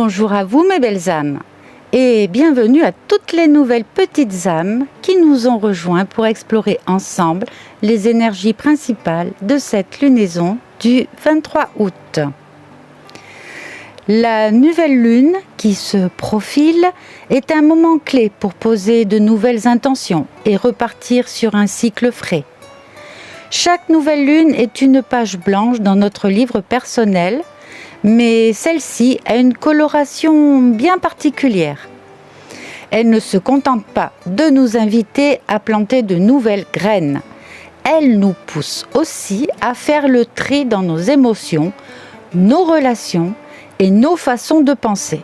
Bonjour à vous mes belles âmes et bienvenue à toutes les nouvelles petites âmes qui nous ont rejoints pour explorer ensemble les énergies principales de cette lunaison du 23 août. La nouvelle lune qui se profile est un moment clé pour poser de nouvelles intentions et repartir sur un cycle frais. Chaque nouvelle lune est une page blanche dans notre livre personnel, mais celle-ci a une coloration bien particulière. Elle ne se contente pas de nous inviter à planter de nouvelles graines. Elle nous pousse aussi à faire le tri dans nos émotions, nos relations et nos façons de penser.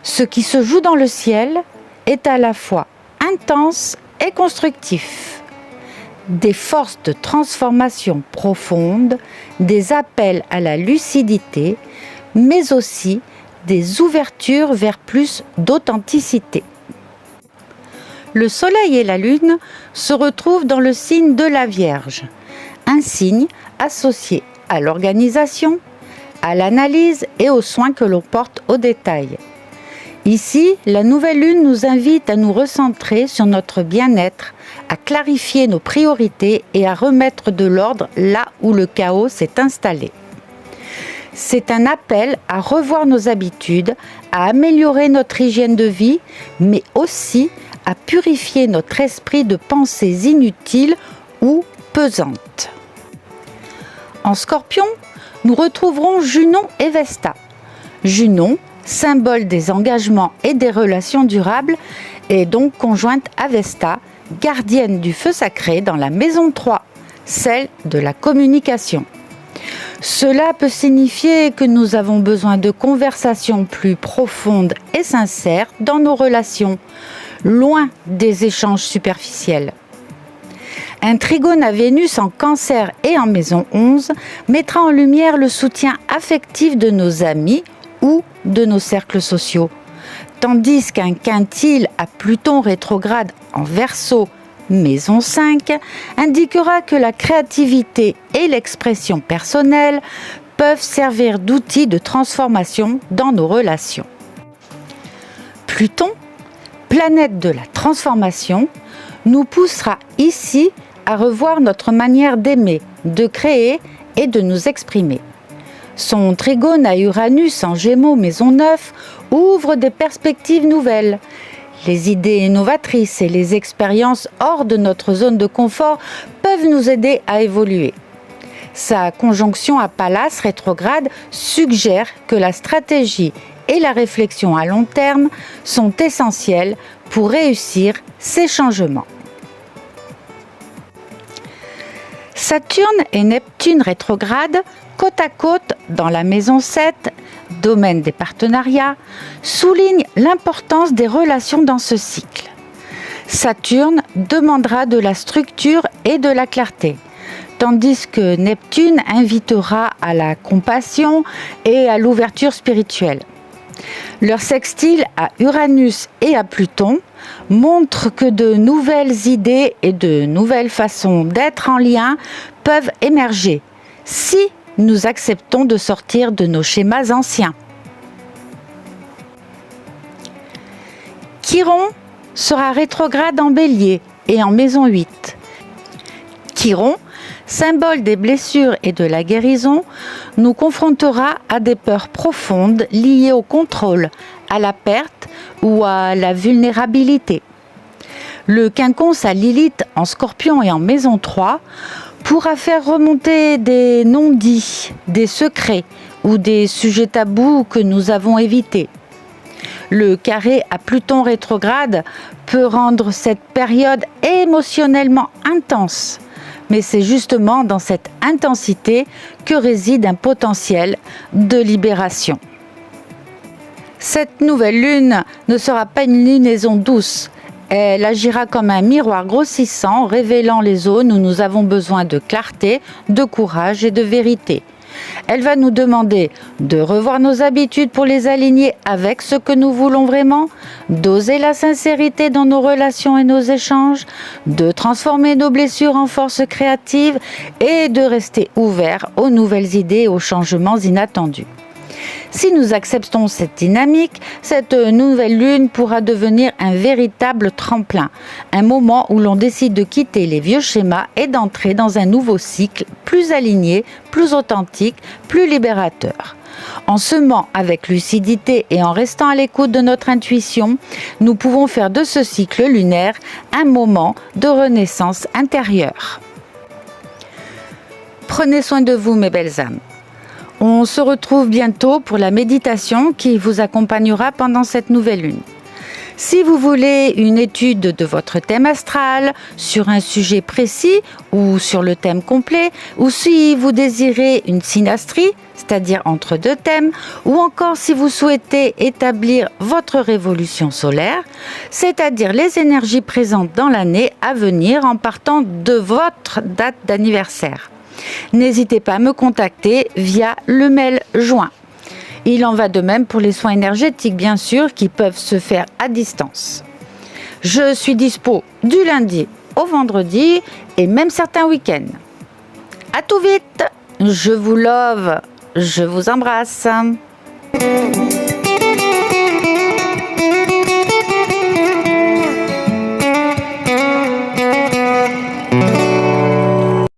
Ce qui se joue dans le ciel est à la fois intense et constructif. Des forces de transformation profonde, des appels à la lucidité, mais aussi des ouvertures vers plus d'authenticité. Le Soleil et la Lune se retrouvent dans le signe de la Vierge, un signe associé à l'organisation, à l'analyse et aux soins que l'on porte au détail. Ici, la nouvelle lune nous invite à nous recentrer sur notre bien-être, à clarifier nos priorités et à remettre de l'ordre là où le chaos s'est installé. C'est un appel à revoir nos habitudes, à améliorer notre hygiène de vie, mais aussi à purifier notre esprit de pensées inutiles ou pesantes. En Scorpion, nous retrouverons Junon et Vesta. Junon, symbole des engagements et des relations durables, est donc conjointe à Vesta, gardienne du feu sacré dans la maison 3, celle de la communication. Cela peut signifier que nous avons besoin de conversations plus profondes et sincères dans nos relations, loin des échanges superficiels. Un trigone à Vénus en Cancer et en maison 11 mettra en lumière le soutien affectif de nos amis ou de nos cercles sociaux, tandis qu'un quintile à Pluton rétrograde en Verseau, maison 5, indiquera que la créativité et l'expression personnelle peuvent servir d'outils de transformation dans nos relations. Pluton, planète de la transformation, nous poussera ici à revoir notre manière d'aimer, de créer et de nous exprimer. Son trigone à Uranus en Gémeaux, maison 9, ouvre des perspectives nouvelles. Les idées novatrices et les expériences hors de notre zone de confort peuvent nous aider à évoluer. Sa conjonction à Pallas rétrograde suggère que la stratégie et la réflexion à long terme sont essentielles pour réussir ces changements. Saturne et Neptune rétrograde, côte à côte dans la maison 7, domaine des partenariats, soulignent l'importance des relations dans ce cycle. Saturne demandera de la structure et de la clarté, tandis que Neptune invitera à la compassion et à l'ouverture spirituelle. Leur sextile à Uranus et à Pluton montre que de nouvelles idées et de nouvelles façons d'être en lien peuvent émerger si nous acceptons de sortir de nos schémas anciens. Chiron sera rétrograde en Bélier et en maison 8. Chiron, symbole des blessures et de la guérison, nous confrontera à des peurs profondes liées au contrôle, à la perte ou à la vulnérabilité. Le quinconce à Lilith en Scorpion et en maison 3 pourra faire remonter des non-dits, des secrets ou des sujets tabous que nous avons évités. Le carré à Pluton rétrograde peut rendre cette période émotionnellement intense. Mais c'est justement dans cette intensité que réside un potentiel de libération. Cette nouvelle lune ne sera pas une lunaison douce. Elle agira comme un miroir grossissant, révélant les zones où nous avons besoin de clarté, de courage et de vérité. Elle va nous demander de revoir nos habitudes pour les aligner avec ce que nous voulons vraiment, d'oser la sincérité dans nos relations et nos échanges, de transformer nos blessures en force créative et de rester ouverts aux nouvelles idées et aux changements inattendus. Si nous acceptons cette dynamique, cette nouvelle lune pourra devenir un véritable tremplin, un moment où l'on décide de quitter les vieux schémas et d'entrer dans un nouveau cycle plus aligné, plus authentique, plus libérateur. En semant avec lucidité et en restant à l'écoute de notre intuition, nous pouvons faire de ce cycle lunaire un moment de renaissance intérieure. Prenez soin de vous, mes belles âmes. On se retrouve bientôt pour la méditation qui vous accompagnera pendant cette nouvelle lune. Si vous voulez une étude de votre thème astral sur un sujet précis ou sur le thème complet, ou si vous désirez une synastrie, c'est-à-dire entre deux thèmes, ou encore si vous souhaitez établir votre révolution solaire, c'est-à-dire les énergies présentes dans l'année à venir en partant de votre date d'anniversaire, n'hésitez pas à me contacter via le mail joint. Il en va de même pour les soins énergétiques, bien sûr, qui peuvent se faire à distance. Je suis dispo du lundi au vendredi et même certains week-ends. À tout vite, je vous love, je vous embrasse.